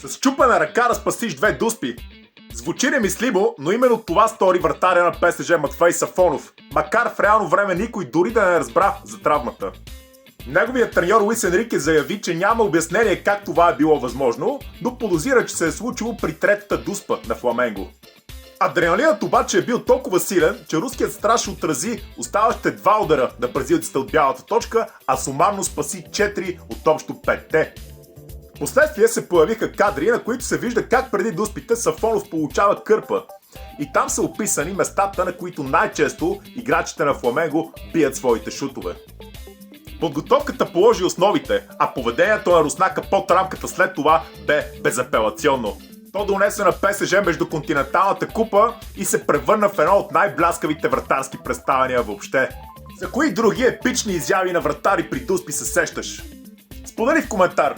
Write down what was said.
С счупена ръка да спасиш две дуспи. Звучи немислимо, но именно това стори вратаря на ПСЖ Матвей Сафонов, макар в реално време никой дори да не разбра за травмата. Неговият треньор Луис Енрике заяви, че няма обяснение как това е било възможно, но подозира, че се е случило при третата дуспа на Фламенго. Адреналинът обаче е бил толкова силен, че руският страж отрази оставащите два удара на бразилците от бялата точка, а сумарно спаси 4 от общо 5-те. Впоследствие се появиха кадри, на които се вижда как преди дуспите Сафонов получава кърпа. И там са описани местата, на които най-често играчите на Фламенго бият своите шутове. Подготовката положи основите, а поведението на руснака под рамката след това бе безапелационно. То донесе на ПСЖ междуконтиненталната купа и се превърна в едно от най-бляскавите вратарски представяния въобще. За кои други епични изяви на вратари при дуспи се сещаш? Сподели в коментар!